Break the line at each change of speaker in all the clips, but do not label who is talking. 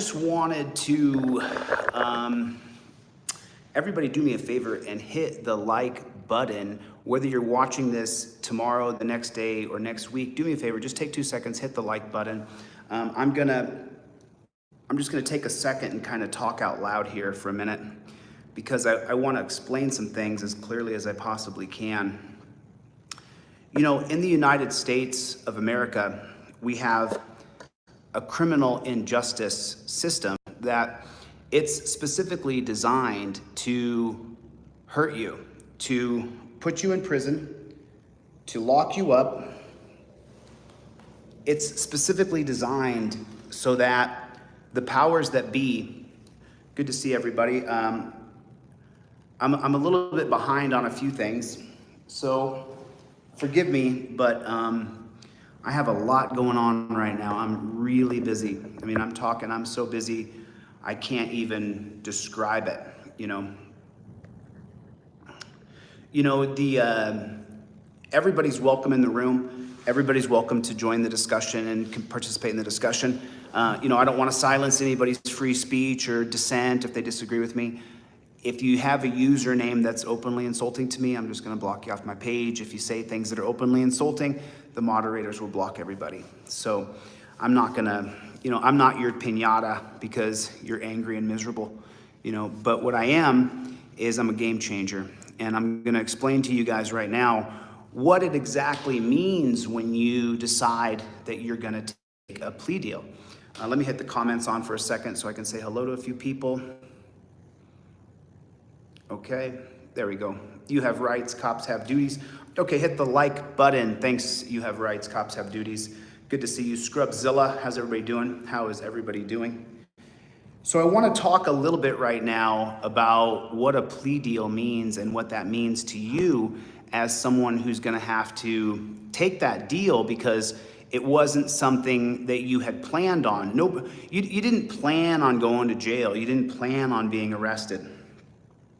just wanted to, everybody do me a favor and hit the like button. Whether you're watching this tomorrow, the next day, or next week, do me a favor, just take 2 seconds, hit the like button. I'm just gonna take a second and kind of talk out loud here for a minute, because I wanna explain some things as clearly as I possibly can. You know, in the United States of America, we have a criminal injustice system that it's specifically designed to hurt you, to put you in prison, to lock you up. It's specifically designed so that the powers that be, good to see everybody. I'm a little bit behind on a few things, so forgive me, but I have a lot going on right now. I'm really busy. I mean, I'm so busy, I can't even describe it, you know. You know, everybody's welcome in the room. Everybody's welcome to join the discussion and can participate in the discussion. You know, I don't want to silence anybody's free speech or dissent if they disagree with me. If you have a username that's openly insulting to me, I'm just going to block you off my page. If you say things that are openly insulting, the moderators will block everybody. So I'm not going to, you know, I'm not your piñata because you're angry and miserable, you know, but what I am is I'm a game changer. And I'm going to explain to you guys right now what it exactly means when you decide that you're going to take a plea deal. Let me hit the comments on for a second so I can say hello to a few people. Okay, there we go. You have rights, cops have duties. Okay, hit the like button. Thanks, you have rights, cops have duties. Good to see you. Scrubzilla, how's everybody doing? How is everybody doing? So I want to talk a little bit right now about what a plea deal means and what that means to you as someone who's going to have to take that deal because it wasn't something that you had planned on. Nope, you didn't plan on going to jail. You didn't plan on being arrested.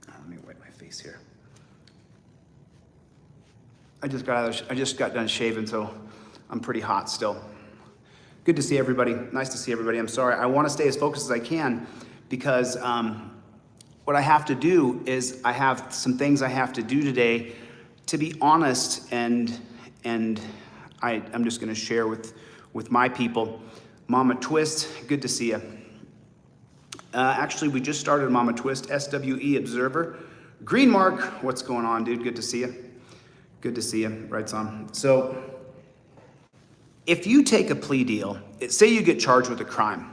Let me wipe my face here. I just got done shaving, so I'm pretty hot still. Good to see everybody. Nice to see everybody. I'm sorry. I want to stay as focused as I can because what I have to do is I have some things I have to do today. To be honest, and I'm just going to share with my people. Mama Twist, good to see you. Actually, we just started Mama Twist, SWE Observer. Green Mark, what's going on, dude? Good to see you. Good to see you. Right on. So, if you take a plea deal, say you get charged with a crime.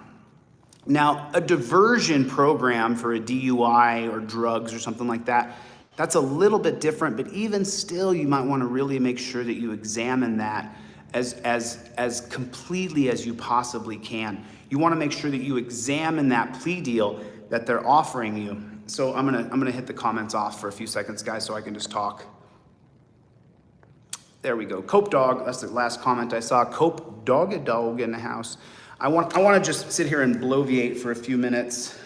Now, a diversion program for a DUI or drugs or something like that, that's a little bit different, but even still, you might want to really make sure that you examine that as completely as you possibly can. You want to make sure that you examine that plea deal that they're offering you. So I'm gonna hit the comments off for a few seconds, guys, so I can just talk. There we go. Cope Dog, that's the last comment I saw. Cope Dog in the house. I want to just sit here and bloviate for a few minutes.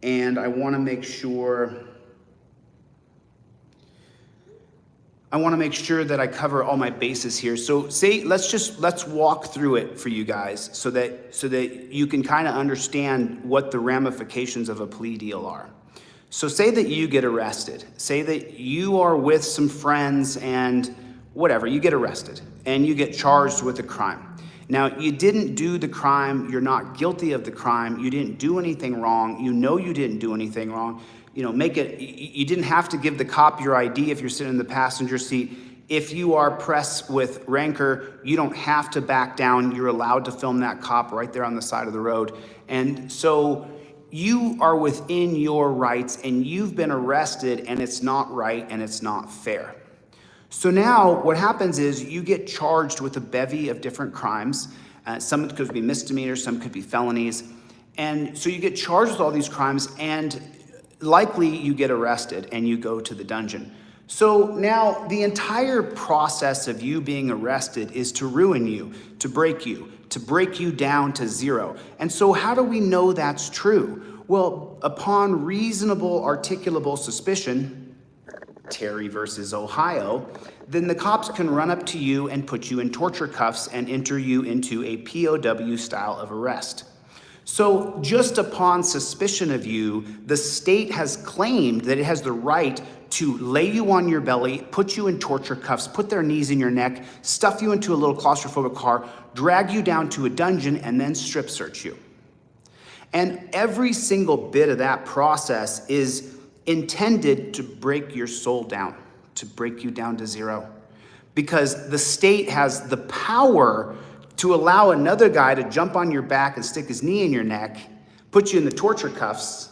And I want to make sure that I cover all my bases here. So let's walk through it for you guys so that you can kind of understand what the ramifications of a plea deal are. So say that you get arrested. Say that you are with some friends and whatever, you get arrested and you get charged with a crime. Now, you didn't do the crime. You're not guilty of the crime. You didn't do anything wrong. You know you didn't do anything wrong. You know, you didn't have to give the cop your ID if you're sitting in the passenger seat. If you are pressed with rancor, you don't have to back down. You're allowed to film that cop right there on the side of the road. And so you are within your rights and you've been arrested and it's not right and it's not fair. So now what happens is you get charged with a bevy of different crimes. Some could be misdemeanors, some could be felonies. And so you get charged with all these crimes and likely you get arrested and you go to the dungeon. So now the entire process of you being arrested is to ruin you, to break you down to zero. And so how do we know that's true? Well, upon reasonable articulable suspicion, Terry versus Ohio, then the cops can run up to you and put you in torture cuffs and enter you into a POW style of arrest. So just upon suspicion of you, the state has claimed that it has the right to lay you on your belly, put you in torture cuffs, put their knees in your neck, stuff you into a little claustrophobic car, drag you down to a dungeon, and then strip search you. And every single bit of that process is intended to break your soul down, to break you down to zero. Because the state has the power to allow another guy to jump on your back and stick his knee in your neck, put you in the torture cuffs,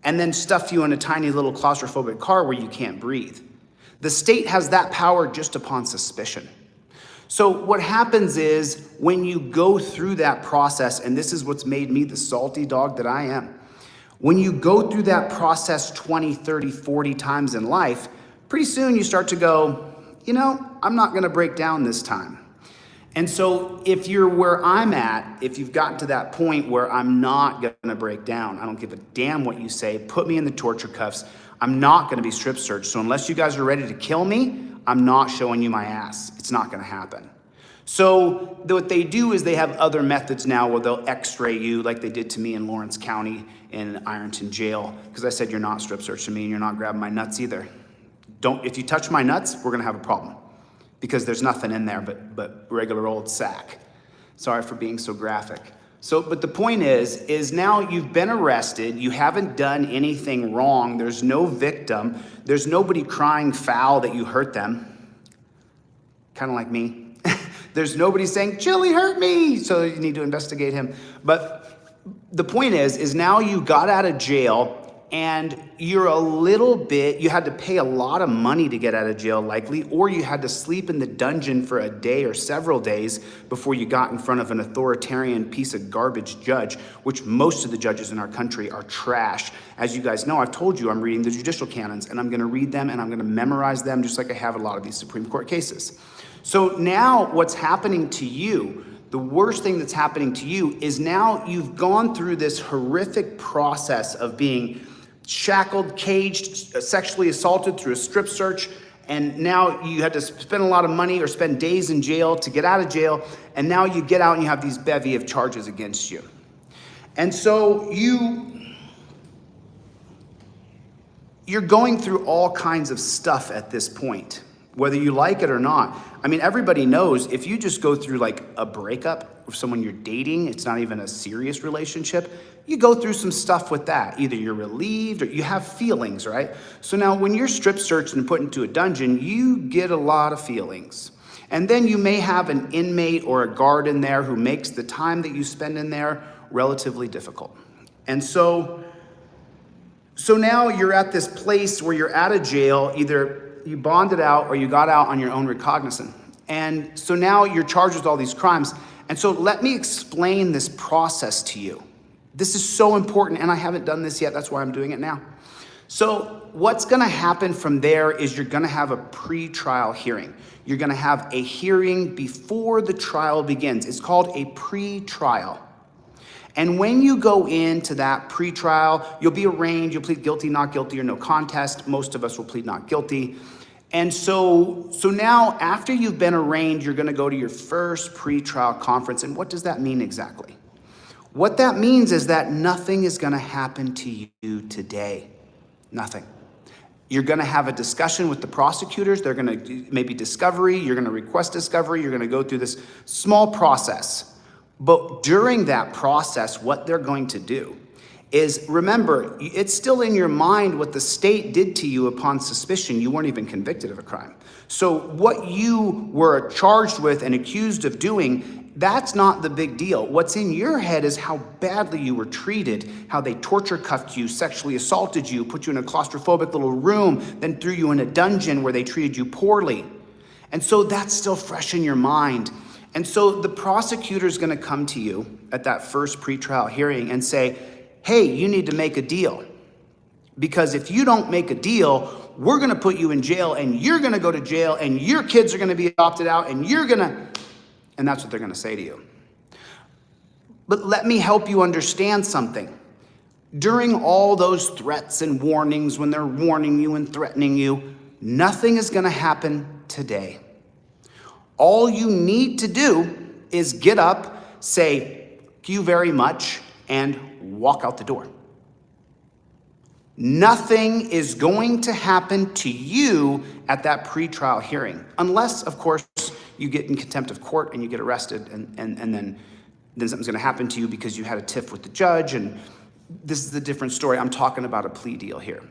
and then stuff you in a tiny little claustrophobic car where you can't breathe. The state has that power just upon suspicion. So what happens is when you go through that process, and this is what's made me the salty dog that I am, when you go through that process 20, 30, 40 times in life, pretty soon you start to go, you know, I'm not gonna break down this time. And so if you're where I'm at, if you've gotten to that point where I'm not gonna break down, I don't give a damn what you say, put me in the torture cuffs, I'm not gonna be strip searched. So unless you guys are ready to kill me, I'm not showing you my ass. It's not gonna happen. So what they do is they have other methods now where they'll x-ray you like they did to me in Lawrence County in Ironton jail, because I said, you're not strip searching me and you're not grabbing my nuts either. If you touch my nuts, we're gonna have a problem, because there's nothing in there but regular old sack. Sorry for being so graphic. But the point is now you've been arrested, you haven't done anything wrong, there's no victim, there's nobody crying foul that you hurt them, kind of like me. There's nobody saying, Chili hurt me, so you need to investigate him. But the point is now you got out of jail, and you had to pay a lot of money to get out of jail likely, or you had to sleep in the dungeon for a day or several days before you got in front of an authoritarian piece of garbage judge, which most of the judges in our country are trash. As you guys know, I've told you I'm reading the judicial canons, and I'm gonna read them and I'm gonna memorize them just like I have a lot of these Supreme Court cases. So now what's happening to you, the worst thing that's happening to you is now you've gone through this horrific process of being shackled, caged, sexually assaulted through a strip search, and now you had to spend a lot of money or spend days in jail to get out of jail, and now you get out and you have these bevy of charges against you. And so you're going through all kinds of stuff at this point, whether you like it or not. I mean, everybody knows if you just go through like a breakup with someone you're dating, it's not even a serious relationship, you go through some stuff with that. Either you're relieved or you have feelings, right? So now when you're strip searched and put into a dungeon, you get a lot of feelings. And then you may have an inmate or a guard in there who makes the time that you spend in there relatively difficult. And so now you're at this place where you're out of jail, either you bonded out or you got out on your own recognizance. And so now you're charged with all these crimes. And so let me explain this process to you. This is so important, and I haven't done this yet. That's why I'm doing it now. So what's gonna happen from there is you're gonna have a pre-trial hearing. You're gonna have a hearing before the trial begins. It's called a pre-trial. And when you go into that pre-trial, you'll be arraigned, you'll plead guilty, not guilty, or no contest. Most of us will plead not guilty. And so now after you've been arraigned, you're gonna go to your first pre-trial conference. And what does that mean exactly? What that means is that nothing is gonna happen to you today. Nothing. You're gonna have a discussion with the prosecutors. They're gonna maybe discovery, you're gonna request discovery, you're gonna go through this small process. But during that process, what they're going to do is, remember, it's still in your mind what the state did to you upon suspicion. You weren't even convicted of a crime. So what you were charged with and accused of doing, that's not the big deal. What's in your head is how badly you were treated, how they torture cuffed you, sexually assaulted you, put you in a claustrophobic little room, then threw you in a dungeon where they treated you poorly. And so that's still fresh in your mind. And so the prosecutor is going to come to you at that first pretrial hearing and say, hey, you need to make a deal. Because if you don't make a deal, we're going to put you in jail, and you're going to go to jail, and your kids are going to be adopted out, and and that's what they're going to say to you. But let me help you understand something. During all those threats and warnings, when they're warning you and threatening you, nothing is gonna happen today. All you need to do is get up, say, thank you very much, and walk out the door. Nothing is going to happen to you at that pretrial hearing, unless, of course, you get in contempt of court and you get arrested, and then something's gonna happen to you because you had a tiff with the judge, and this is a different story. I'm talking about a plea deal here.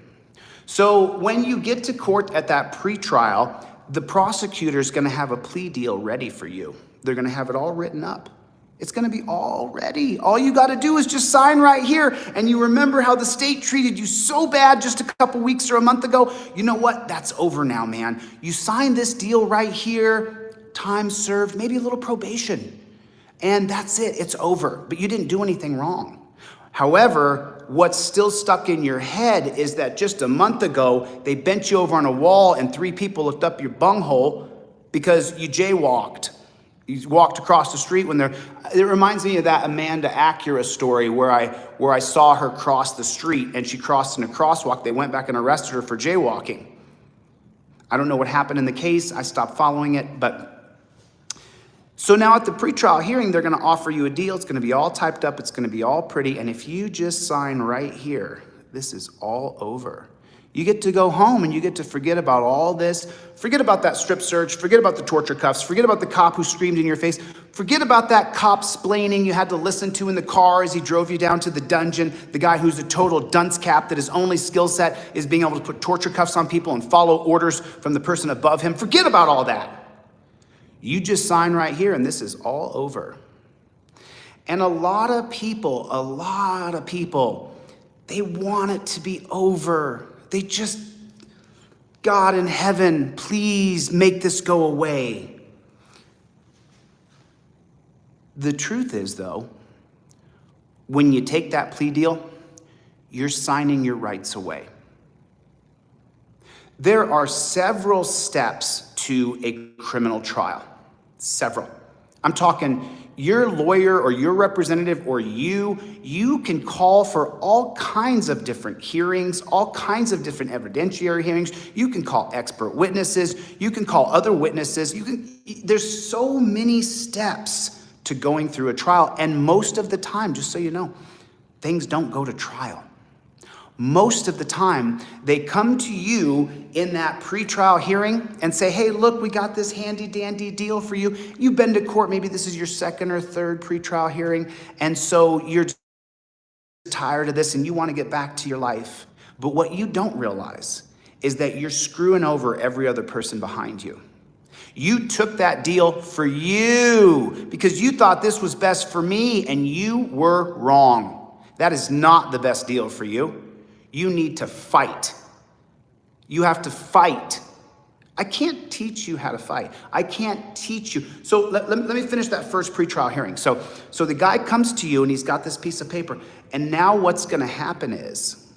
So when you get to court at that pretrial, the prosecutor's gonna have a plea deal ready for you. They're gonna have it all written up. It's gonna be all ready. All you gotta do is just sign right here, and you remember how the state treated you so bad just a couple weeks or a month ago. You know what? That's over now, man. You sign this deal right here, time served, maybe a little probation, and that's it, it's over. But you didn't do anything wrong. However, what's still stuck in your head is that just a month ago, they bent you over on a wall and 3 people looked up your bunghole because you jaywalked. You walked across the street when it reminds me of that Amanda Acura story where I saw her cross the street and she crossed in a crosswalk. They went back and arrested her for jaywalking. I don't know what happened in the case. I stopped following it, but so now at the pretrial hearing, they're gonna offer you a deal. It's gonna be all typed up. It's gonna be all pretty. And if you just sign right here, this is all over. You get to go home and you get to forget about all this. Forget about that strip search. Forget about the torture cuffs. Forget about the cop who screamed in your face. Forget about that cop splaining you had to listen to in the car as he drove you down to the dungeon. The guy who's a total dunce cap that his only skill set is being able to put torture cuffs on people and follow orders from the person above him. Forget about all that. You just sign right here and this is all over. And a lot of people, they want it to be over. They just, God in heaven, please make this go away. The truth is, though, when you take that plea deal, you're signing your rights away. There are several steps to a criminal trial. Several. I'm talking your lawyer or your representative or you can call for all kinds of different hearings, all kinds of different evidentiary hearings. You can call expert witnesses. You can call other witnesses. There's so many steps to going through a trial. And most of the time, just so you know, things don't go to trial. Most of the time, they come to you in that pretrial hearing and say, hey, look, we got this handy dandy deal for you. You've been to court, maybe this is your 2nd or 3rd pretrial hearing, and so you're tired of this and you want to get back to your life. But what you don't realize is that you're screwing over every other person behind you. You took that deal for you because you thought this was best for me, and you were wrong. That is not the best deal for you. You need to fight. You have to fight. I can't teach you how to fight. I can't teach you. So let me finish that first pretrial hearing. So the guy comes to you and he's got this piece of paper. And now what's going to happen is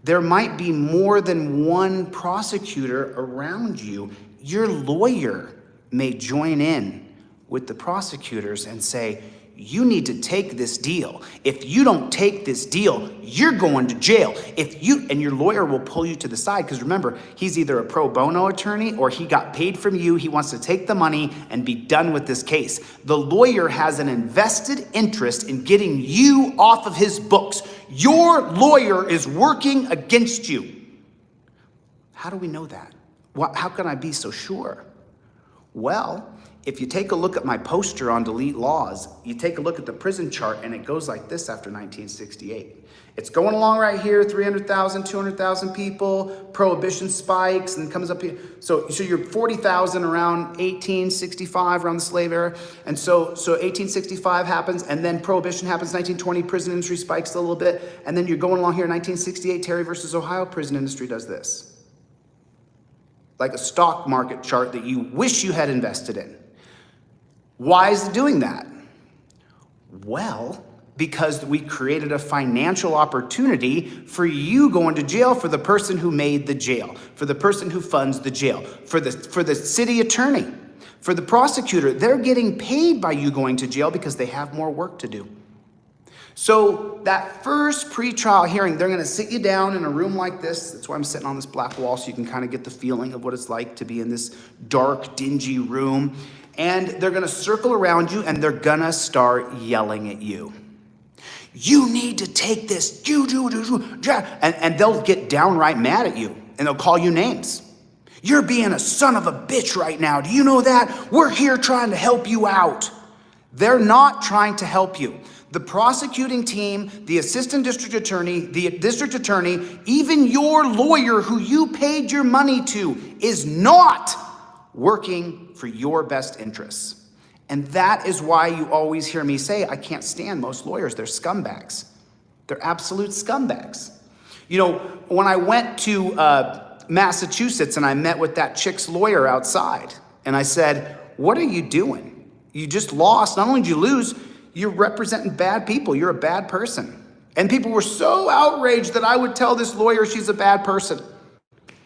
there might be more than one prosecutor around you. Your lawyer may join in with the prosecutors and say, you need to take this deal. If you don't take this deal, you're going to jail. And your lawyer will pull you to the side, because remember, he's either a pro bono attorney or he got paid from you. He wants to take the money and be done with this case. The lawyer has an invested interest in getting you off of his books. Your lawyer is working against you. How do we know that? How can I be so sure? Well, if you take a look at my poster on delete laws, you take a look at the prison chart, and it goes like this after 1968. It's going along right here, 300,000, 200,000 people, prohibition spikes, and comes up here. So you're 40,000 around 1865, around the slave era. And so 1865 happens, and then prohibition happens, 1920, prison industry spikes a little bit, and then you're going along here, 1968, Terry versus Ohio, prison industry does this. Like a stock market chart that you wish you had invested in. Why is it doing that? Well, because we created a financial opportunity for you going to jail, for the person who made the jail, for the person who funds the jail, for the city attorney, for the prosecutor. They're getting paid by you going to jail because they have more work to do. So that first pretrial hearing, they're gonna sit you down in a room like this. That's why I'm sitting on this black wall, so you can kind of get the feeling of what it's like to be in this dark, dingy room. And they're gonna circle around you and they're gonna start yelling at you. You need to take this, and they'll get downright mad at you and they'll call you names. You're being a son of a bitch right now. Do you know that? We're here trying to help you out. They're not trying to help you. The prosecuting team, the assistant district attorney, the district attorney, even your lawyer who you paid your money to is not working for your best interests. And that is why you always hear me say, I can't stand most lawyers. They're scumbags. They're absolute scumbags. You know, when I went to Massachusetts and I met with that chick's lawyer outside, and I said, what are you doing? You just lost. Not only did you lose, you're representing bad people. You're a bad person. And people were so outraged that I would tell this lawyer she's a bad person.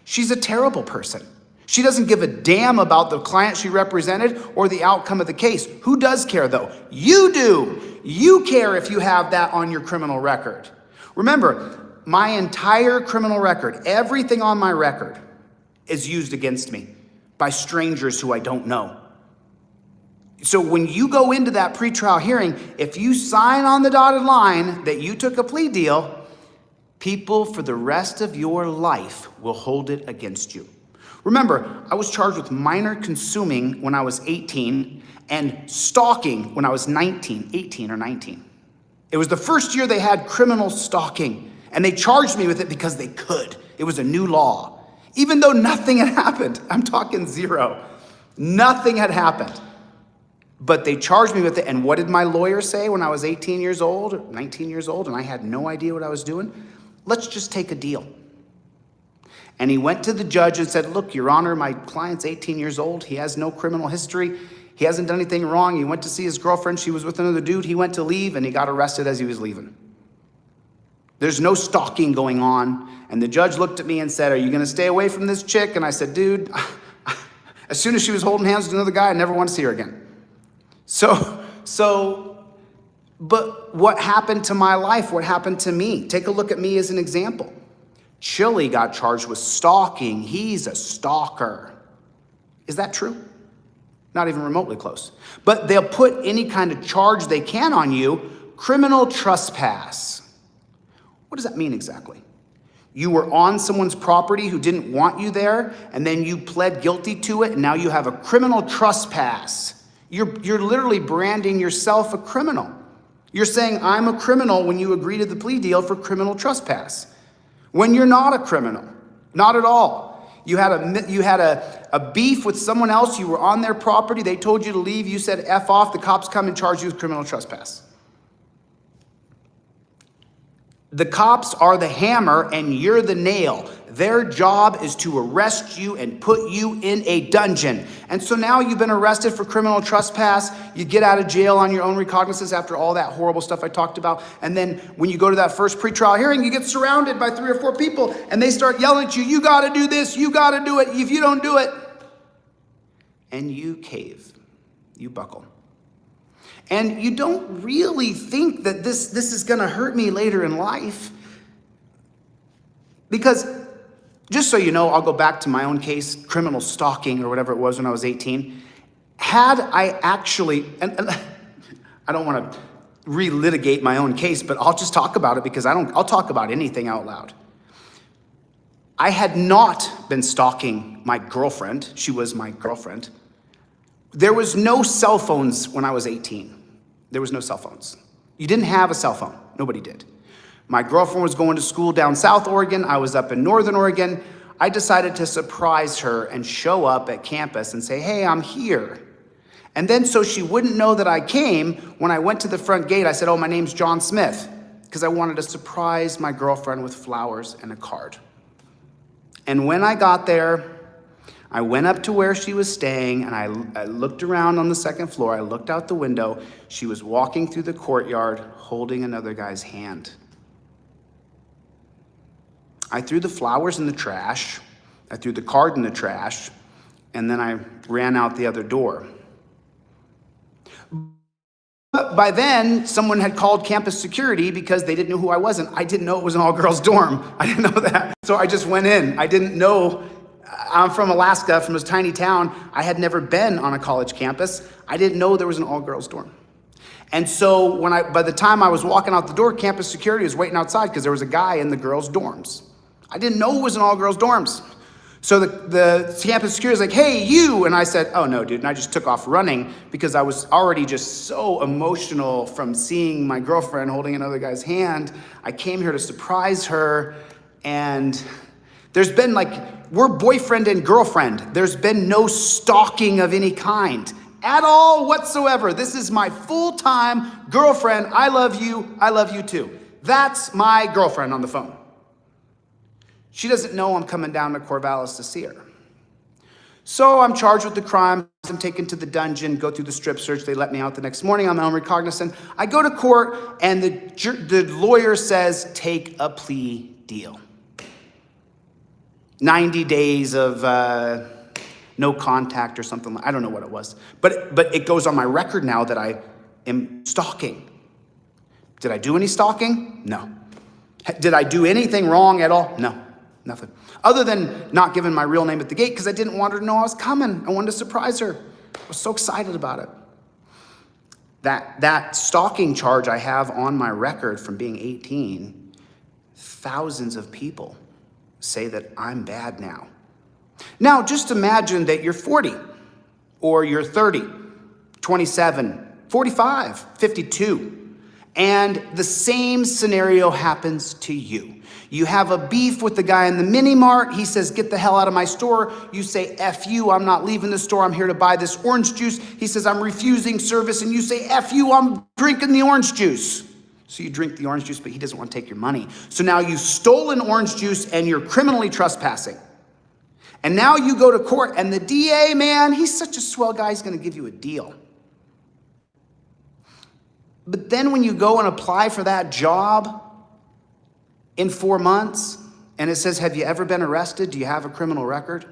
She's a terrible person. She doesn't give a damn about the client she represented or the outcome of the case. Who does care though? You do. You care if you have that on your criminal record. Remember, my entire criminal record, everything on my record is used against me by strangers who I don't know. So when you go into that pretrial hearing, if you sign on the dotted line that you took a plea deal, people for the rest of your life will hold it against you. Remember, I was charged with minor consuming when I was 18 and stalking when I was 18 or 19. It was the first year they had criminal stalking, and they charged me with it because they could. It was a new law. Even though nothing had happened, I'm talking zero. Nothing had happened. But they charged me with it, and what did my lawyer say when I was 18 years old, 19 years old, and I had no idea what I was doing? Let's just take a deal. And he went to the judge and said, look, Your Honor, my client's 18 years old. He has no criminal history. He hasn't done anything wrong. He went to see his girlfriend. She was with another dude. He went to leave, and he got arrested as he was leaving. There's no stalking going on. And the judge looked at me and said, are you going to stay away from this chick? And I said, dude, as soon as she was holding hands with another guy, I never want to see her again. But what happened to my life? What happened to me? Take a look at me as an example. Chili got charged with stalking. He's a stalker. Is that true? Not even remotely close. But they'll put any kind of charge they can on you. Criminal trespass. What does that mean exactly? You were on someone's property who didn't want you there, and then you pled guilty to it, and now you have a criminal trespass. You're literally branding yourself a criminal. You're saying, I'm a criminal when you agree to the plea deal for criminal trespass. When you're not a criminal, not at all. You had a beef with someone else, you were on their property, they told you to leave, you said F off, the cops come and charge you with criminal trespass. The cops are the hammer and you're the nail. Their job is to arrest you and put you in a dungeon. And so now you've been arrested for criminal trespass. You get out of jail on your own recognizance after all that horrible stuff I talked about. And then when you go to that first pretrial hearing, you get surrounded by 3 or 4 people and they start yelling at you, you got to do this, you got to do it. If you don't do it, and you cave, you buckle. And you don't really think that this is going to hurt me later in life. Because, just so you know, I'll go back to my own case, criminal stalking or whatever it was when I was 18. Had I actually, and I don't want to relitigate my own case, but I'll just talk about it because I'll talk about anything out loud. I had not been stalking my girlfriend. She was my girlfriend. There was no cell phones when I was 18. There was no cell phones. You didn't have a cell phone. Nobody did. My girlfriend was going to school down South Oregon. I was up in Northern Oregon. I decided to surprise her and show up at campus and say, hey, I'm here. And then so she wouldn't know that I came, when I went to the front gate, I said, oh, my name's John Smith, because I wanted to surprise my girlfriend with flowers and a card. And when I got there, I went up to where she was staying and I looked around on the second floor. I looked out the window. She was walking through the courtyard holding another guy's hand. I threw the flowers in the trash. I threw the card in the trash. And then I ran out the other door. But by then, someone had called campus security because they didn't know who I was, and I didn't know it was an all-girls dorm. I didn't know that. So I just went in. I didn't know. I'm from Alaska, from a tiny town. I had never been on a college campus. I didn't know there was an all-girls dorm. And so by the time I was walking out the door, campus security was waiting outside because there was a guy in the girls' dorms. I didn't know it was an all-girls dorms. So the campus security was like, hey, you. And I said, oh, no, dude. And I just took off running because I was already just so emotional from seeing my girlfriend holding another guy's hand. I came here to surprise her. And there's been we're boyfriend and girlfriend. There's been no stalking of any kind at all whatsoever. This is my full-time girlfriend. I love you. I love you too. That's my girlfriend on the phone. She doesn't know I'm coming down to Corvallis to see her. So I'm charged with the crime. I'm taken to the dungeon, go through the strip search. They let me out the next morning. I'm unrecognizant. I go to court, and the lawyer says, take a plea deal. 90 days of no contact or something. I don't know what it was. But it goes on my record now that I am stalking. Did I do any stalking? No. Did I do anything wrong at all? No. Nothing. Other than not giving my real name at the gate because I didn't want her to know I was coming. I wanted to surprise her. I was so excited about it. That stalking charge I have on my record from being 18, thousands of people say that I'm bad now. Now, just imagine that you're 40, or you're 30, 27, 45, 52, and the same scenario happens to you. You have a beef with the guy in the mini mart. He says, get the hell out of my store. You say, F you, I'm not leaving the store. I'm here to buy this orange juice. He says, I'm refusing service. And you say, F you, I'm drinking the orange juice. So you drink the orange juice, but he doesn't want to take your money. So now you've stolen orange juice and you're criminally trespassing. And now you go to court and the DA, man, he's such a swell guy, he's going to give you a deal. But then when you go and apply for that job in 4 months, and it says, have you ever been arrested? Do you have a criminal record?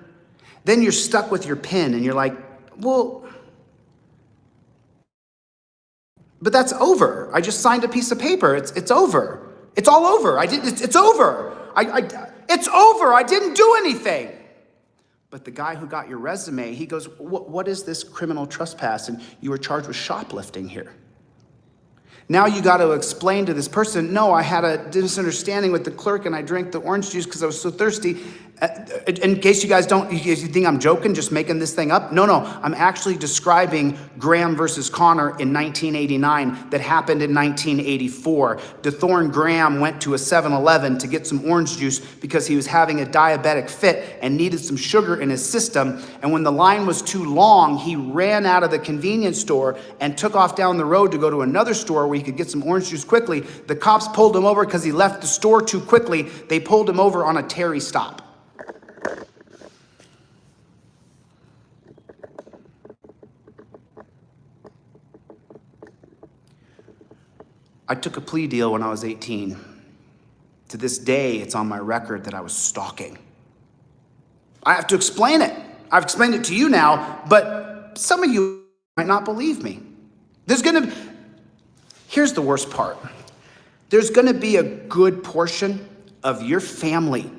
Then you're stuck with your pen and you're like, well, but that's over. I just signed a piece of paper. It's over. It's all over. It's over. It's over. I didn't do anything. But the guy who got your resume, he goes, what is this criminal trespass? And you were charged with shoplifting here. Now you got to explain to this person, no, I had a misunderstanding with the clerk and I drank the orange juice because I was so thirsty. In case you guys you think I'm joking, just making this thing up. No, I'm actually describing Graham versus Connor in 1989 that happened in 1984. DeThorne Graham went to a 7-Eleven to get some orange juice because he was having a diabetic fit and needed some sugar in his system. And when the line was too long, he ran out of the convenience store and took off down the road to go to another store where he could get some orange juice quickly. The cops pulled him over because he left the store too quickly. They pulled him over on a Terry stop. I took a plea deal when I was 18. To this day, it's on my record that I was stalking. I have to explain it. I've explained it to you now, but some of you might not believe me. Here's the worst part. There's gonna be a good portion of your family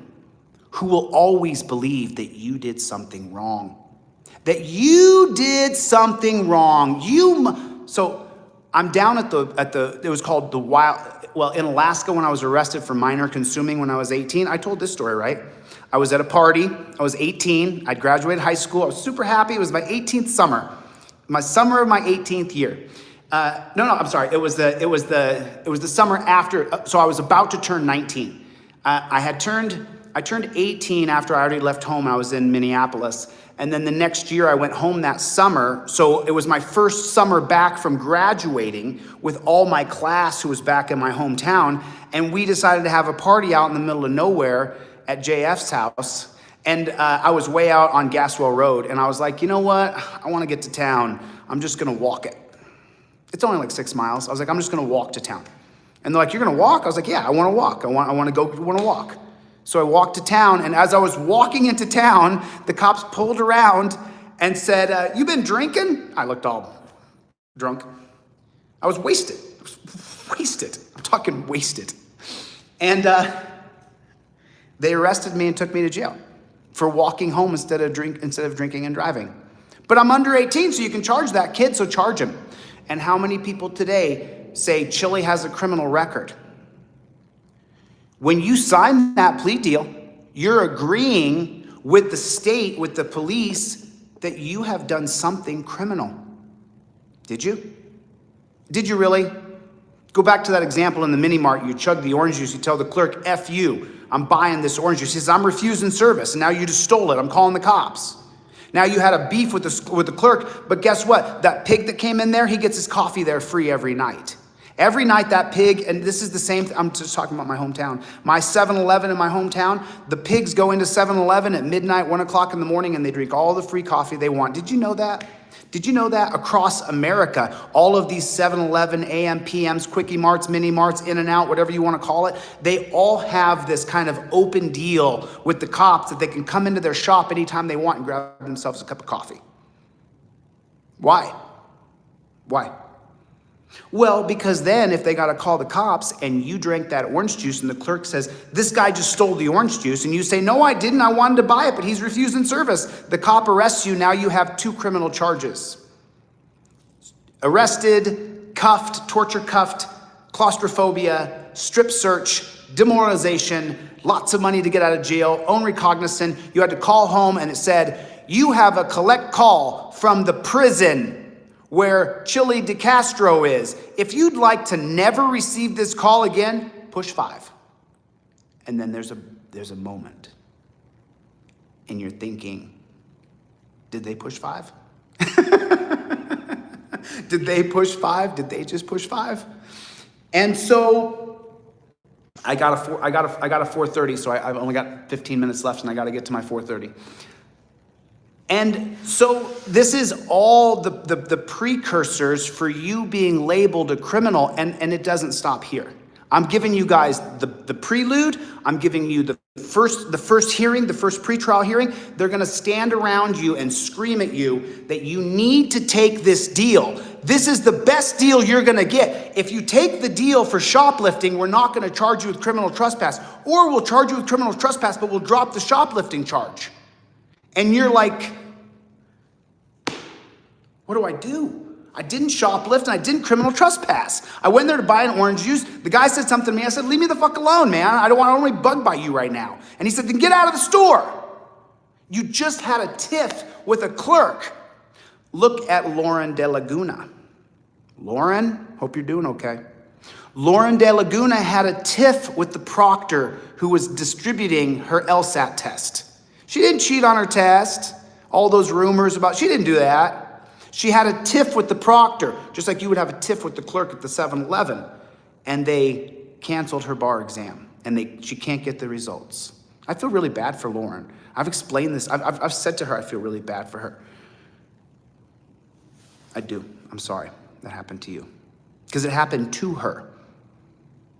who will always believe that you did something wrong. That you did something wrong. So I'm down at it was called the Wild, well, in Alaska when I was arrested for minor consuming when I was 18. I told this story, right? I was at a party. I was 18. I'd graduated high school. I was super happy. It was my 18th summer. My summer of my 18th year. I'm sorry. It was the summer after, so I was about to turn 19. I turned 18 after I already left home. I was in Minneapolis. And then the next year I went home that summer. So it was my first summer back from graduating with all my class who was back in my hometown. And we decided to have a party out in the middle of nowhere at JF's house. And I was way out on Gaswell Road. And I was like, you know what? I want to get to town. I'm just going to walk it. It's only like 6 miles. I was like, I'm just going to walk to town. And they're like, you're going to walk? I was like, yeah, I want to walk. I want to walk. So I walked to town, and as I was walking into town, the cops pulled around and said, you been drinking? I looked all drunk. I was wasted. I was wasted. I'm talking wasted. And they arrested me and took me to jail for walking home instead of drinking and driving. But I'm under 18, so you can charge that kid, so charge him. And how many people today say Chili has a criminal record? When you sign that plea deal, you're agreeing with the state, with the police, that you have done something criminal. Did you? Did you really? Go back to that example in the mini mart. You chug the orange juice. You tell the clerk, F you. I'm buying this orange juice. He says, I'm refusing service. And now you just stole it. I'm calling the cops. Now you had a beef with the clerk. But guess what? That pig that came in there, he gets his coffee there free every night. Every night that pig, and this is the same, I'm just talking about my hometown. My 7-Eleven in my hometown, the pigs go into 7-Eleven at midnight, 1 o'clock in the morning, and they drink all the free coffee they want. Did you know that? Did you know that across America, all of these 7-Eleven, AM, PMs, Quickie Marts, Mini Marts, In-N-Out, whatever you want to call it, they all have this kind of open deal with the cops that they can come into their shop anytime they want and grab themselves a cup of coffee. Why? Why? Well, because then if they got to call the cops and you drank that orange juice and the clerk says, this guy just stole the orange juice, and you say, no, I didn't. I wanted to buy it, but he's refusing service. The cop arrests you. Now you have 2 criminal charges. Arrested, cuffed, torture cuffed, claustrophobia, strip search, demoralization, lots of money to get out of jail, own recognizance. You had to call home and it said, you have a collect call from the prison where Chili DeCastro is. If you'd like to never receive this call again, push 5. And then there's a moment. And you're thinking, did they push 5? Did they push 5? Did they just push 5? And so I got a 4:30, so I've only got 15 minutes left and I got to get to my 4:30. And so this is all the precursors for you being labeled a criminal, and it doesn't stop here. I'm giving you guys the prelude. I'm giving you the first hearing, the first pretrial hearing. They're going to stand around you and scream at you that you need to take this deal. This is the best deal you're going to get. If you take the deal for shoplifting, we're not going to charge you with criminal trespass, or we'll charge you with criminal trespass, but we'll drop the shoplifting charge. And you're like, what do I do? I didn't shoplift and I didn't criminal trespass. I went there to buy an orange juice. The guy said something to me. I said, leave me the fuck alone, man. I don't want to be bugged by you right now. And he said, then get out of the store. You just had a tiff with a clerk. Look at Lauren De Laguna. Lauren, hope you're doing okay. Lauren De Laguna had a tiff with the proctor who was distributing her LSAT test. She didn't cheat on her test. All those rumors about, she didn't do that. She had a tiff with the proctor, just like you would have a tiff with the clerk at the 7-Eleven. And they canceled her bar exam, and she can't get the results. I feel really bad for Lauren. I've explained this. I've said to her, I feel really bad for her. I do. I'm sorry that happened to you. Because it happened to her.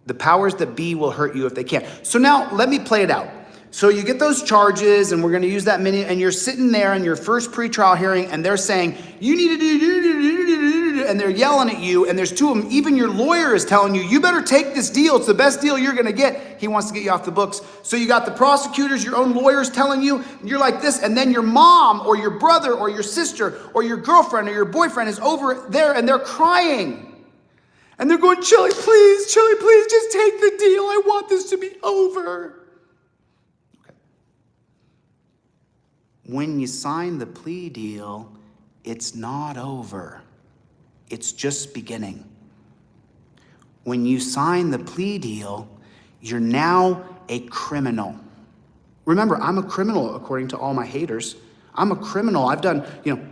The powers that be will hurt you if they can. So now, let me play it out. So you get those charges, and we're going to use that mini, and you're sitting there in your first pretrial hearing, and they're saying, you need to do, and they're yelling at you, and there's 2 of them. Even your lawyer is telling you, you better take this deal. It's the best deal you're going to get. He wants to get you off the books. So you got the prosecutors, your own lawyers telling you, you're like this, and then your mom or your brother or your sister or your girlfriend or your boyfriend is over there, and they're crying. And they're going, Chili, please, just take the deal. I want this to be over. When you sign the plea deal, it's not over. It's just beginning. When you sign the plea deal, you're now a criminal. Remember, I'm a criminal according to all my haters. I'm a criminal. I've done,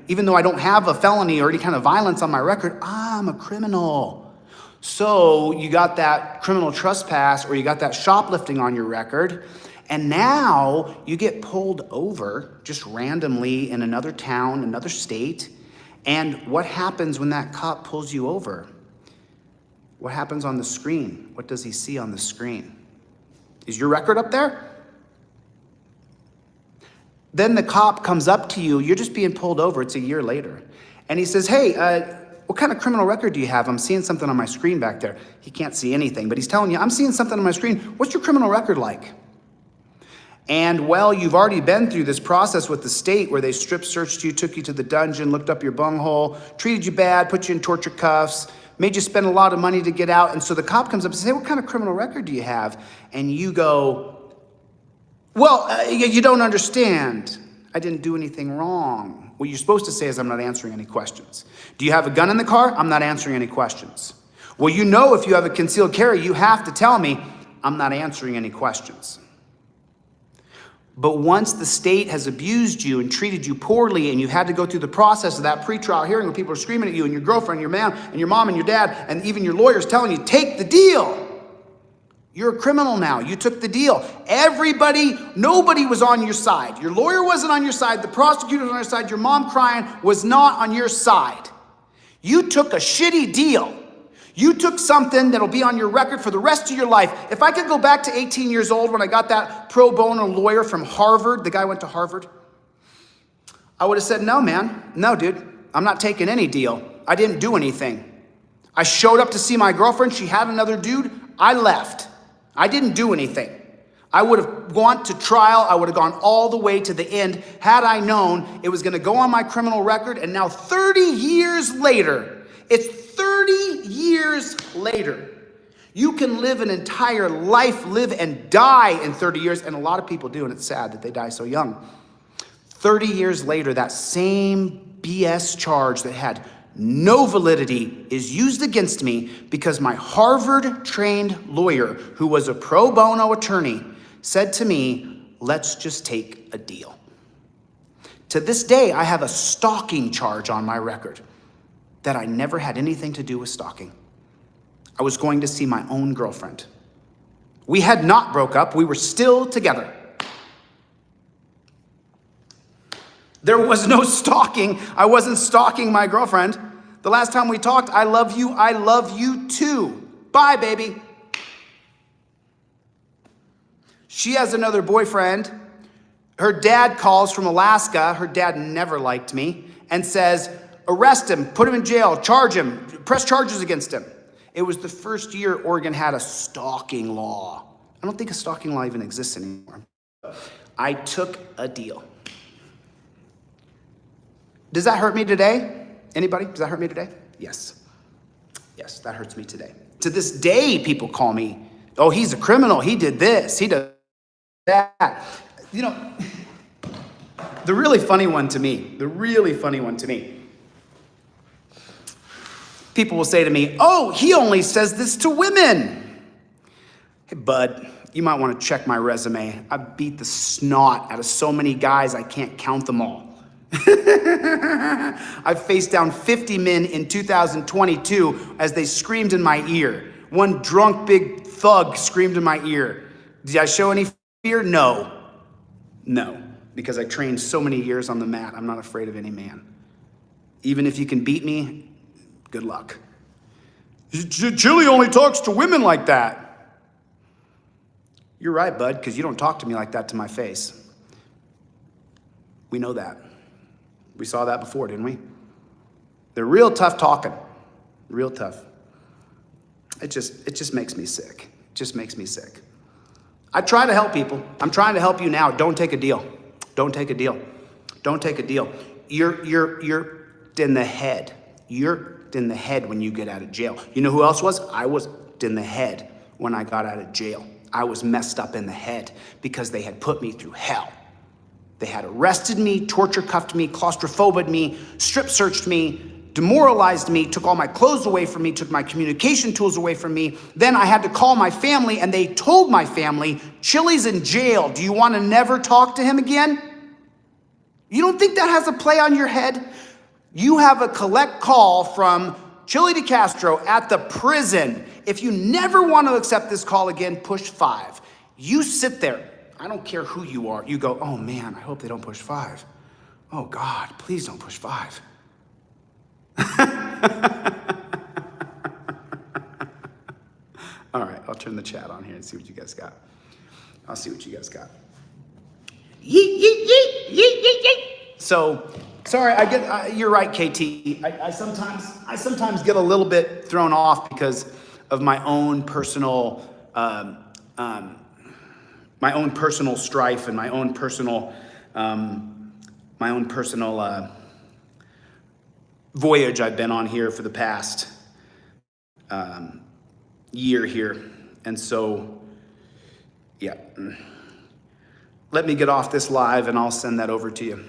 even though I don't have a felony or any kind of violence on my record, I'm a criminal. So you got that criminal trespass or you got that shoplifting on your record. And now you get pulled over just randomly in another town, another state. And what happens when that cop pulls you over? What happens on the screen? What does he see on the screen? Is your record up there? Then the cop comes up to you. You're just being pulled over. It's a year later. And he says, hey, what kind of criminal record do you have? I'm seeing something on my screen back there. He can't see anything, but he's telling you, I'm seeing something on my screen. What's your criminal record like? And well, you've already been through this process with the state where they strip searched you, took you to the dungeon, looked up your bunghole, treated you bad, put you in torture cuffs, made you spend a lot of money to get out. And so the cop comes up and says, hey, what kind of criminal record do you have? And you go, well, you don't understand. I didn't do anything wrong. What you're supposed to say is, I'm not answering any questions. Do you have a gun in the car? I'm not answering any questions. Well, you know, if you have a concealed carry, you have to tell me, I'm not answering any questions. But once the state has abused you and treated you poorly, and you had to go through the process of that pretrial hearing where people are screaming at you, and your girlfriend, your man, and your mom and your dad, and even your lawyers telling you, take the deal. You're a criminal now. You took the deal. Nobody was on your side. Your lawyer wasn't on your side. The prosecutor was on your side. Your mom crying was not on your side. You took a shitty deal. You took something that'll be on your record for the rest of your life. If I could go back to 18 years old when I got that pro bono lawyer from Harvard, the guy went to Harvard, I would have said, no, man. No, dude. I'm not taking any deal. I didn't do anything. I showed up to see my girlfriend. She had another dude. I left. I didn't do anything. I would have gone to trial. I would have gone all the way to the end had I known it was going to go on my criminal record. And now 30 years later, it's 30 years later. You can live an entire life, live and die in 30 years. And a lot of people do, and it's sad that they die so young. 30 years later, that same BS charge that had no validity is used against me because my Harvard-trained lawyer, who was a pro bono attorney, said to me, let's just take a deal. To this day, I have a stalking charge on my record that I never had anything to do with stalking. I was going to see my own girlfriend. We had not broke up. We were still together. There was no stalking. I wasn't stalking my girlfriend. The last time we talked, I love you too. Bye, baby. She has another boyfriend. Her dad calls from Alaska. Her dad never liked me and says, arrest him, put him in jail, charge him, press charges against him. It was the first year Oregon had a stalking law. I don't think a stalking law even exists anymore. I took a deal. Does that hurt me today? Anybody? Does that hurt me today? Yes. Yes, that hurts me today. To this day, people call me, oh, he's a criminal. He did this. He did that. You know, the really funny one to me, people will say to me, oh, he only says this to women. Hey, bud, you might want to check my resume. I beat the snot out of so many guys, I can't count them all. I faced down 50 men in 2022 as they screamed in my ear. One drunk big thug screamed in my ear. Did I show any fear? No, because I trained so many years on the mat. I'm not afraid of any man. Even if you can beat me, good luck. Chili only talks to women like that. You're right, bud, because you don't talk to me like that to my face. We know that. We saw that before, didn't we? They're real tough talking. Real tough. It just makes me sick. It just makes me sick. I try to help people. I'm trying to help you now. Don't take a deal. Don't take a deal. Don't take a deal. You're in the head. You're in the head when you get out of jail. You know who else was? I was in the head when I got out of jail. I was messed up in the head because they had put me through hell. They had arrested me, torture cuffed me, claustrophobic me, strip searched me, demoralized me, took all my clothes away from me, took my communication tools away from me. Then I had to call my family, and they told my family, Chili's in jail. Do you want to never talk to him again? You don't think that has a play on your head? You have a collect call from Chili DeCastro at the prison. If you never want to accept this call again, push 5. You sit there. I don't care who you are. You go, oh man, I hope they don't push 5. Oh God, please don't push 5. All right, I'll turn the chat on here and see what you guys got. I'll see what you guys got. Yeet, yeet, yeet, yeet, yeet, yeet. So Sorry, you're right, KT. I sometimes get a little bit thrown off because of my own personal strife and my own personal voyage I've been on here for the past year here. And so, yeah, let me get off this live and I'll send that over to you.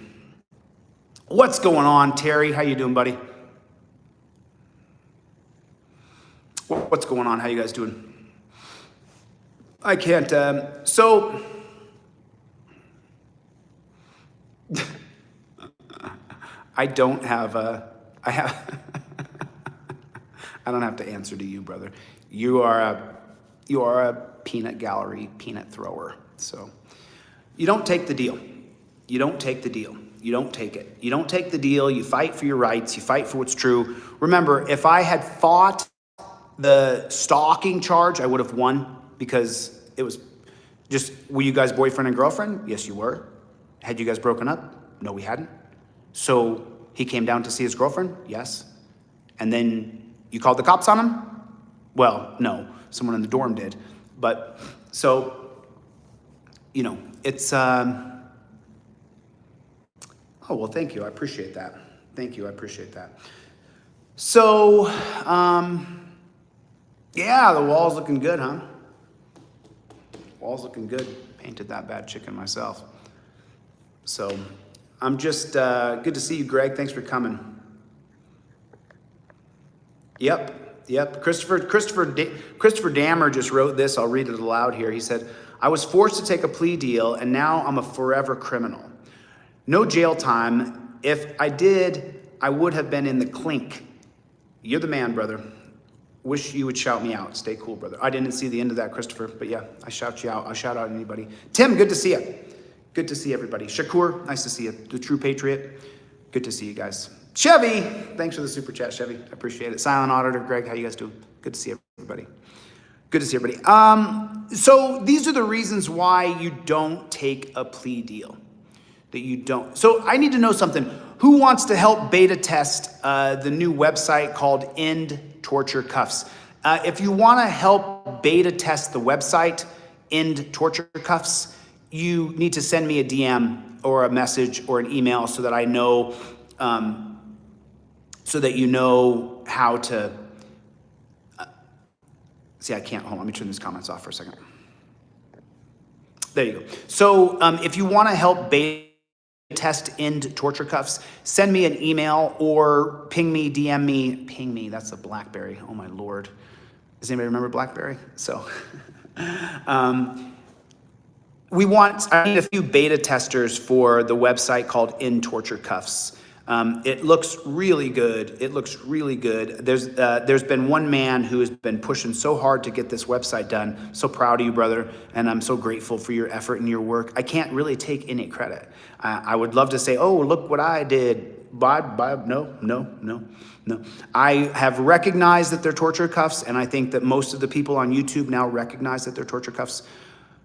What's going on, Terry? How you doing, buddy? What's going on? How you guys doing? I can't, so, I don't have I don't have to answer to you, brother. You are a peanut gallery peanut thrower. So you don't take the deal. You don't take the deal. You don't take it. You don't take the deal. You fight for your rights. You fight for what's true. Remember, if I had fought the stalking charge, I would have won because it was just, were you guys boyfriend and girlfriend? Yes, you were. Had you guys broken up? No, we hadn't. So he came down to see his girlfriend? Yes. And then you called the cops on him? Well, no, someone in the dorm did. But so, you know, it's, oh, well, thank you. I appreciate that. Thank you. I appreciate that. So, yeah, the wall's looking good, huh? Wall's looking good. Painted that bad chicken myself. So I'm just, good to see you, Greg. Thanks for coming. Yep. Christopher Dammer just wrote this. I'll read it aloud here. He said, I was forced to take a plea deal and now I'm a forever criminal. No jail time. If I did, I would have been in the clink. You're the man, brother. Wish you would shout me out. Stay cool, brother. I didn't see the end of that, Christopher, but yeah, I shout you out. I'll shout out anybody. Tim, good to see you. Good to see everybody. Shakur, nice to see you. The True Patriot, good to see you guys. Chevy, thanks for the super chat, Chevy. I appreciate it. Silent Auditor, Greg, how you guys doing? Good to see everybody. Good to see everybody. So these are the reasons why you don't take a plea deal. That you don't. So I need to know something. Who wants to help beta test the new website called End Torture Cuffs? If you want to help beta test the website, End Torture Cuffs, you need to send me a DM or a message or an email so that I know, so that you know how to. See, I can't. Hold on, let me turn these comments off for a second. There you go. So if you want to help beta test End Torture Cuffs, send me an email or ping me, DM me. Ping me, that's a BlackBerry. Oh my Lord. Does anybody remember BlackBerry? So, I need a few beta testers for the website called End Torture Cuffs. It looks really good. It looks really good. There's been one man who has been pushing so hard to get this website done. So proud of you, brother. And I'm so grateful for your effort and your work. I can't really take any credit. I would love to say, oh, look what I did. No. I have recognized that they're torture cuffs. And I think that most of the people on YouTube now recognize that they're torture cuffs.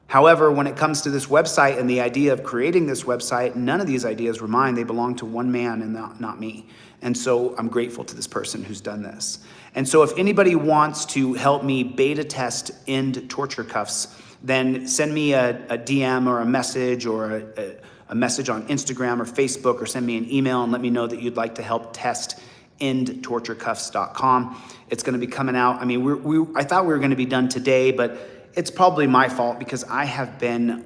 However, when it comes to this website and the idea of creating this website, none of these ideas were mine. They belong to one man and not me. And so I'm grateful to this person who's done this. And so if anybody wants to help me beta test End Torture Cuffs, then send me a DM or a message or a message on Instagram or Facebook, or send me an email and let me know that you'd like to help test endtorturecuffs.com. It's going to be coming out. I mean, I thought we were going to be done today, but it's probably my fault because I have been,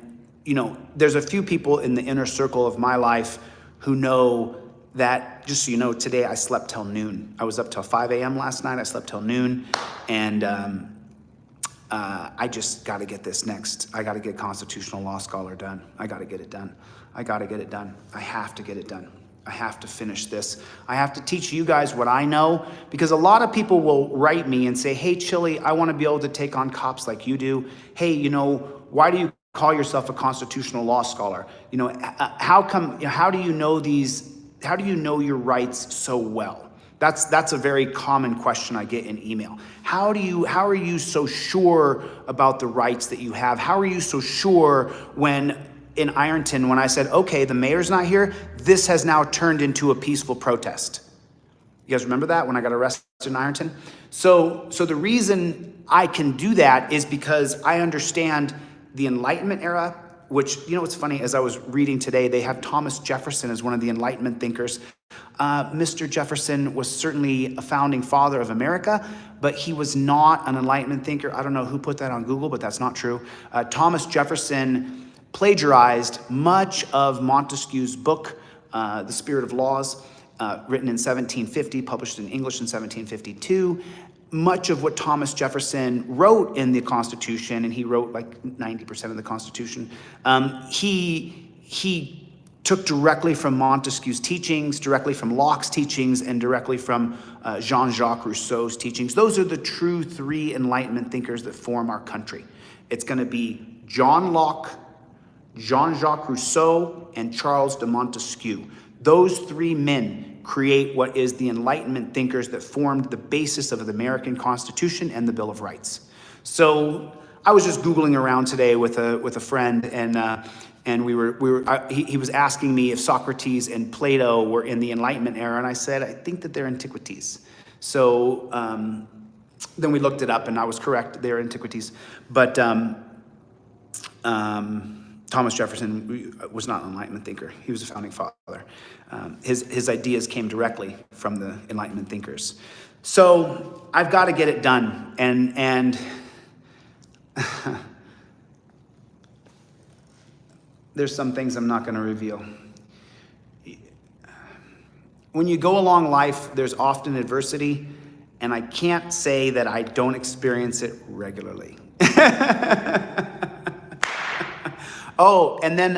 there's a few people in the inner circle of my life who know that, just so you know, today I slept till noon. I was up till 5 a.m. last night. I slept till noon. And I just got to get this next. I got to get Constitutional Law Scholar done. I got to get it done. I got to get it done. I have to get it done. I have to finish this. I have to teach you guys what I know, because a lot of people will write me and say, hey, Chili, I want to be able to take on cops like you do. Hey, why do you call yourself a constitutional law scholar? How do you know your rights so well? That's a very common question I get in email. How are you so sure about the rights that you have? How are you so sure when in Ironton when I said, okay, the mayor's not here, this has now turned into a peaceful protest. You guys remember that when I got arrested in Ironton? So the reason I can do that is because I understand the Enlightenment era, which, you know what's funny, as I was reading today, they have Thomas Jefferson as one of the Enlightenment thinkers. Mr. Jefferson was certainly a founding father of America, but he was not an Enlightenment thinker. I don't know who put that on Google, but that's not true. Thomas Jefferson plagiarized much of Montesquieu's book, The Spirit of Laws, written in 1750, published in English in 1752. Much of what Thomas Jefferson wrote in the Constitution, and he wrote like 90% of the Constitution, he took directly from Montesquieu's teachings, directly from Locke's teachings, and directly from Jean-Jacques Rousseau's teachings. Those are the true three Enlightenment thinkers that form our country. It's going to be John Locke, Jean-Jacques Rousseau, and Charles de Montesquieu. Those three men create what is the Enlightenment thinkers that formed the basis of the American Constitution and the Bill of Rights. So I was just Googling around today with a friend, and he was asking me if Socrates and Plato were in the Enlightenment era, and I said, I think that they're antiquities. So then we looked it up, and I was correct, they're antiquities. But Thomas Jefferson was not an Enlightenment thinker. He was a founding father. His ideas came directly from the Enlightenment thinkers. So I've got to get it done. And there's some things I'm not going to reveal. When you go along life, there's often adversity, and I can't say that I don't experience it regularly. Oh, and then,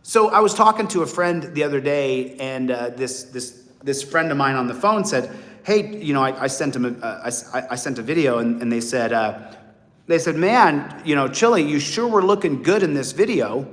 so I was talking to a friend the other day, and this friend of mine on the phone said, "Hey, you know, I sent him I sent a video, and they said, man, you know, Chili, you sure were looking good in this video."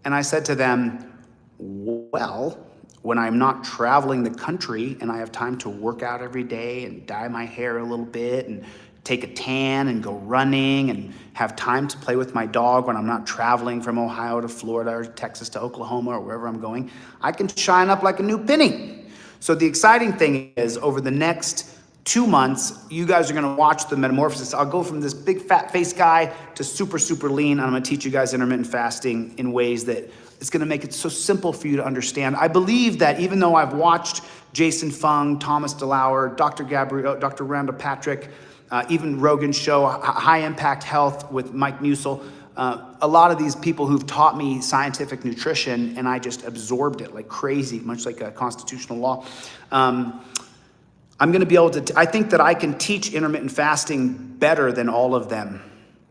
And I said to them, well, when I'm not traveling the country and I have time to work out every day and dye my hair a little bit and take a tan and go running and have time to play with my dog when I'm not traveling from Ohio to Florida or Texas to Oklahoma or wherever I'm going, I can shine up like a new penny. So the exciting thing is, over the next 2 months, you guys are gonna watch the metamorphosis. I'll go from this big fat face guy to super, super lean, and I'm gonna teach you guys intermittent fasting in ways that it's gonna make it so simple for you to understand. I believe that even though I've watched Jason Fung, Thomas DeLauer, Dr. Gabrielle, Dr. Rhonda Patrick, even Rogan's show, High Impact Health with Mike Musil, a lot of these people who've taught me scientific nutrition, and I just absorbed it like crazy, much like a constitutional law. I'm gonna be able to, I think that I can teach intermittent fasting better than all of them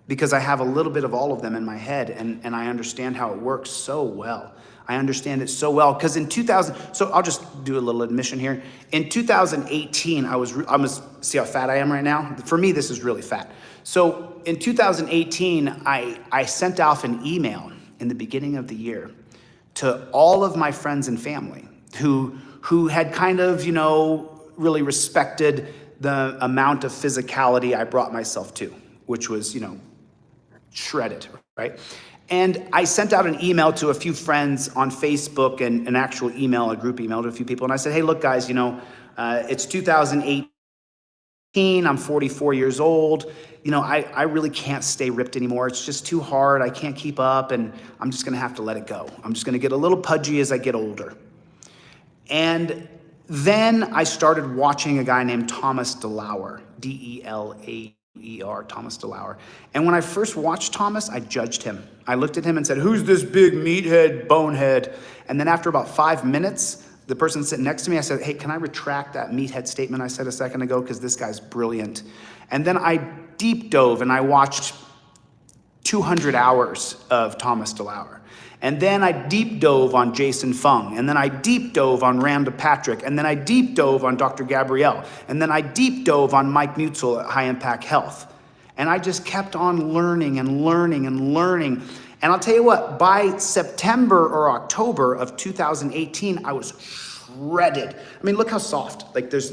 because I have a little bit of all of them in my head, and I understand how it works so well. I understand it so well, because in 2000, so I'll just do a little admission here. In 2018, I'm gonna see how fat I am right now. For me, this is really fat. So in 2018, I sent out an email in the beginning of the year to all of my friends and family who had kind of, you know, really respected the amount of physicality I brought myself to, which was, you know, shredded, right? And I sent out an email to a few friends on Facebook and an actual email, a group email to a few people. And I said, hey, look, guys, you know, it's 2018. I'm 44 years old. You know, I really can't stay ripped anymore. It's just too hard. I can't keep up, and I'm just going to have to let it go. I'm just going to get a little pudgy as I get older. And then I started watching a guy named Thomas DeLauer, D-E-L-A-U-E-R, Thomas DeLauer. And when I first watched Thomas, I judged him. I looked at him and said, who's this big meathead, bonehead? And then after about 5 minutes, the person sitting next to me, I said, hey, can I retract that meathead statement I said a second ago? Because this guy's brilliant. And then I deep dove and I watched 200 hours of Thomas DeLauer. And then I deep dove on Jason Fung. And then I deep dove on Rhonda Patrick. And then I deep dove on Dr. Gabrielle. And then I deep dove on Mike Musil at High Impact Health. And I just kept on learning and learning and learning. And I'll tell you what, by September or October of 2018, I was shredded. I mean, look how soft. Like it's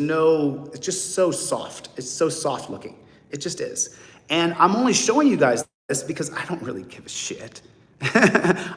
just so soft. It's so soft looking. It just is. And I'm only showing you guys this because I don't really give a shit.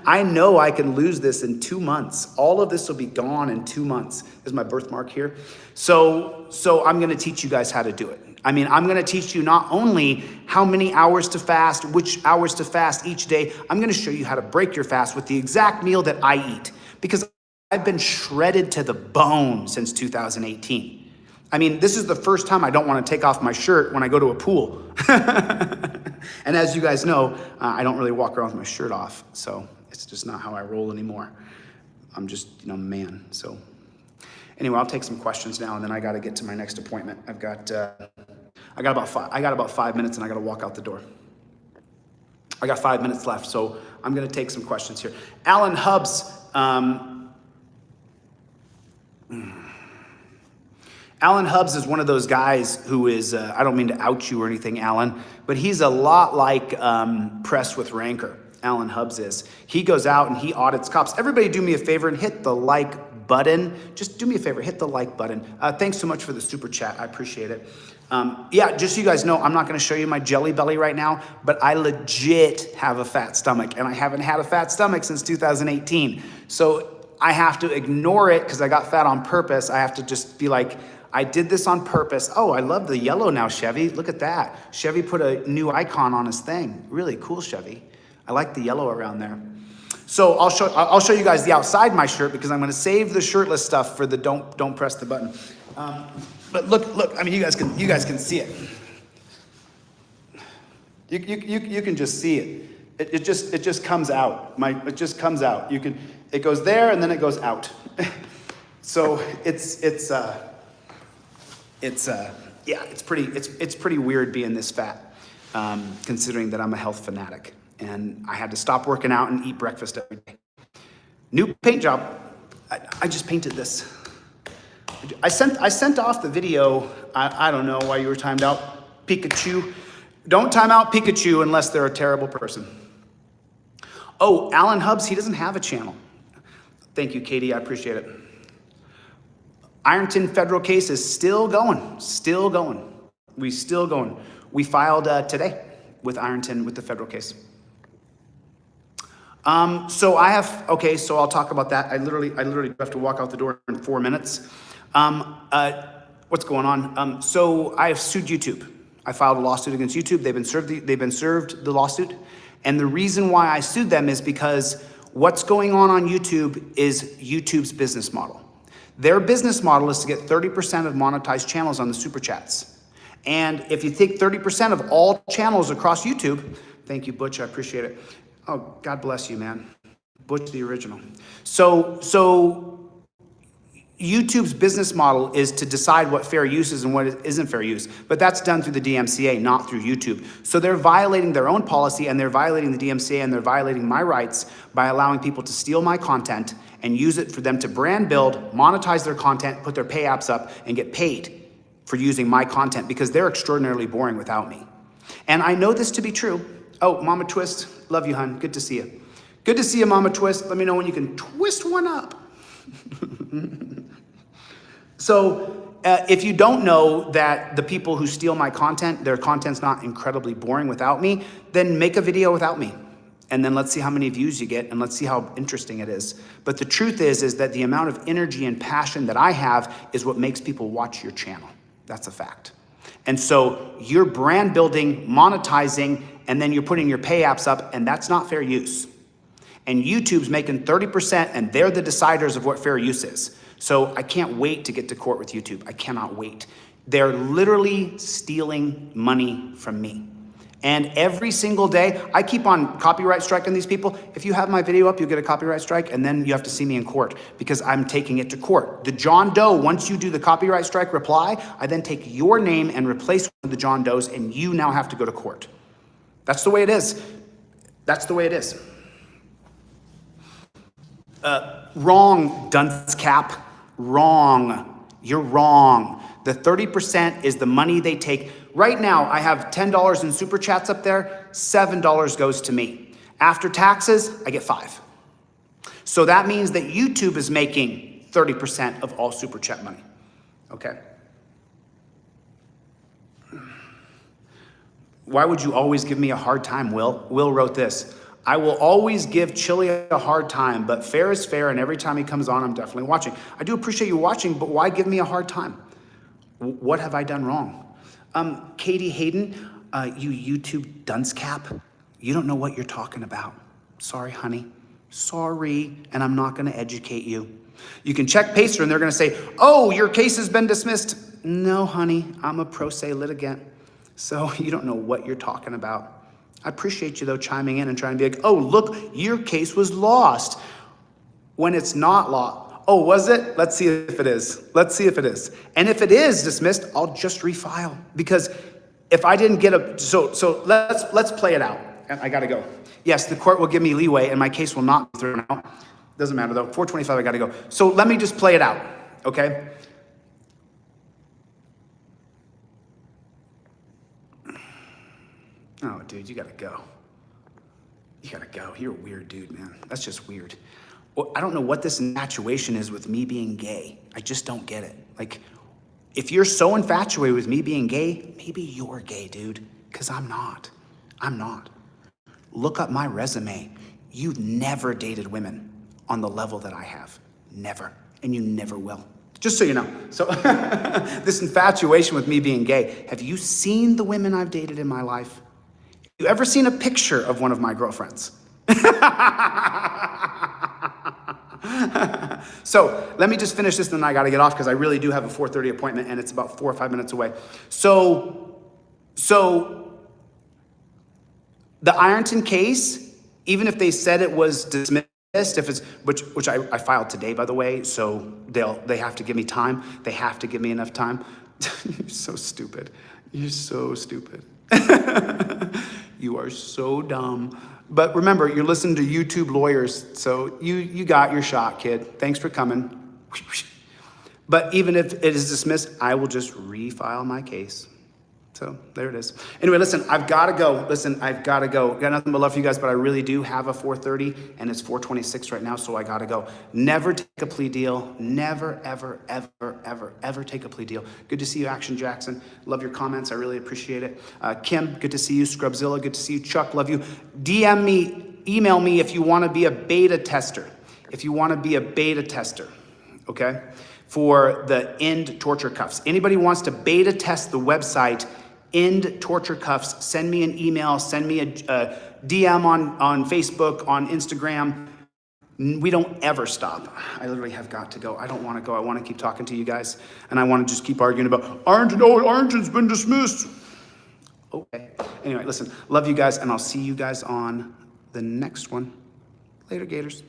I know I can lose this in 2 months. All of this will be gone in 2 months. There's my birthmark here. So I'm gonna teach you guys how to do it. I mean, I'm gonna teach you not only how many hours to fast, which hours to fast each day, I'm gonna show you how to break your fast with the exact meal that I eat, because I've been shredded to the bone since 2018. I mean, this is the first time I don't wanna take off my shirt when I go to a pool. And as you guys know, I don't really walk around with my shirt off, so it's just not how I roll anymore. I'm just, a man, so. Anyway, I'll take some questions now, and then I gotta get to my next appointment. I got about 5 minutes, and I gotta walk out the door. I got 5 minutes left, so I'm gonna take some questions here. Alan Hubbs, Alan Hubbs is one of those guys who is, I don't mean to out you or anything, Alan, but he's a lot like Press with Rancor. Alan Hubbs is. He goes out and he audits cops. Everybody do me a favor and hit the like button. Just do me a favor, hit the like button. Thanks so much for the super chat, I appreciate it. Yeah, just so you guys know, I'm not gonna show you my jelly belly right now, but I legit have a fat stomach, and I haven't had a fat stomach since 2018. So I have to ignore it because I got fat on purpose. I have to just be like, I did this on purpose. Oh, I love the yellow now, Chevy. Look at that. Chevy put a new icon on his thing. Really cool, Chevy. I like the yellow around there. So I'll show you guys the outside my shirt, because I'm gonna save the shirtless stuff for the don't press the button. But look. I mean, you guys can see it. You can just see it. It just comes out. It just comes out. It goes there and then it goes out. So yeah, it's pretty weird being this fat, considering that I'm a health fanatic and I had to stop working out and eat breakfast every day. New paint job. I just painted this. I sent off the video. I don't know why you were timed out. Pikachu. Don't time out Pikachu unless they're a terrible person. Oh, Alan Hubbs, he doesn't have a channel. Thank you, Katie, I appreciate it. Ironton federal case is still going. We filed today with Ironton with the federal case. So I'll talk about that. I literally have to walk out the door in 4 minutes. What's going on? So I have sued YouTube. I filed a lawsuit against YouTube. They've been served the lawsuit. And the reason why I sued them is because what's going on YouTube is YouTube's business model. Their business model is to get 30% of monetized channels on the super chats. And if you take 30% of all channels across YouTube, thank you, Butch, I appreciate it. Oh, God bless you, man. Butch the original. So YouTube's business model is to decide what fair use is and what isn't fair use, but that's done through the DMCA, not through YouTube. So they're violating their own policy, and they're violating the DMCA, and they're violating my rights by allowing people to steal my content and use it for them to brand build, monetize their content, put their pay apps up, and get paid for using my content, because they're extraordinarily boring without me. And I know this to be true. Oh, Mama Twist, love you, hun, good to see you. Good to see you, Mama Twist. Let me know when you can twist one up. So if you don't know that the people who steal my content, their content's not incredibly boring without me, then make a video without me. And then let's see how many views you get, and let's see how interesting it is. But the truth is that the amount of energy and passion that I have is what makes people watch your channel. That's a fact. And so you're brand building, monetizing, and then you're putting your pay apps up, and that's not fair use. And YouTube's making 30%, and they're the deciders of what fair use is. So I can't wait to get to court with YouTube. I cannot wait. They're literally stealing money from me. And every single day, I keep on copyright striking these people. If you have my video up, you'll get a copyright strike, and then you have to see me in court because I'm taking it to court. The John Doe, once you do the copyright strike reply, I then take your name and replace one of the John Does, and you now have to go to court. That's the way it is. That's the way it is. Wrong, dunce cap. Wrong. You're wrong. The 30% is the money they take. Right now, I have $10 in super chats up there. $7 goes to me. After taxes, I get $5. So that means that YouTube is making 30% of all super chat money. Okay. Why would you always give me a hard time, Will? Will wrote this. I will always give Chili a hard time, but fair is fair, and every time he comes on, I'm definitely watching. I do appreciate you watching, but why give me a hard time? What have I done wrong? Katie Hayden, you YouTube dunce cap, you don't know what you're talking about. Sorry, honey. Sorry, and I'm not gonna educate you. You can check Pacer and they're gonna say, oh, your case has been dismissed. No, honey, I'm a pro se litigant, so you don't know what you're talking about. I appreciate you though chiming in and trying to be like, oh, look, your case was lost, when it's not lost. Oh, was it? Let's see if it is. Let's see if it is. And if it is dismissed, I'll just refile, because if I didn't get a, so let's play it out. I gotta go. Yes, the court will give me leeway and my case will not be thrown out. Doesn't matter though, 425, I gotta go. So let me just play it out, okay? Oh, dude, you gotta go. You gotta go. You're a weird dude, man. That's just weird. Well, I don't know what this infatuation is with me being gay. I just don't get it. Like, if you're so infatuated with me being gay, maybe you're gay, dude, because I'm not. I'm not. Look up my resume. You've never dated women on the level that I have. Never. And you never will. Just so you know. So this infatuation with me being gay, have you seen the women I've dated in my life? Have you ever seen a picture of one of my girlfriends? So let me just finish this, and then I got to get off because I really do have a 4:30 appointment, and it's about 4 or 5 minutes away. So the Ironton case, even if they said it was dismissed, if it's which I filed today, by the way, so they have to give me time. They have to give me enough time. You're so stupid. You're so stupid. You are so dumb. But remember, you're listening to YouTube lawyers, so you got your shot, kid. Thanks for coming. But even if it is dismissed, I will just refile my case. So there it is. Anyway, listen, I've got to go. Got nothing but love for you guys, but I really do have a 4:30, and it's 4:26 right now, so I got to go. Never take a plea deal. Never, ever, ever, ever, ever take a plea deal. Good to see you, Action Jackson. Love your comments. I really appreciate it. Kim, good to see you. Scrubzilla, good to see you. Chuck, love you. DM me, email me if you want to be a beta tester. Okay? For the End Torture Cuffs. Anybody wants to beta test the website End Torture Cuffs, send me an email, send me a DM on Facebook, on Instagram. We don't ever stop. I literally have got to go. I don't want to go. I want to keep talking to you guys, and I want to just keep arguing about Ironton. Oh, Ironton's been dismissed. Okay. Anyway, listen, love you guys, and I'll see you guys on the next one. Later, Gators.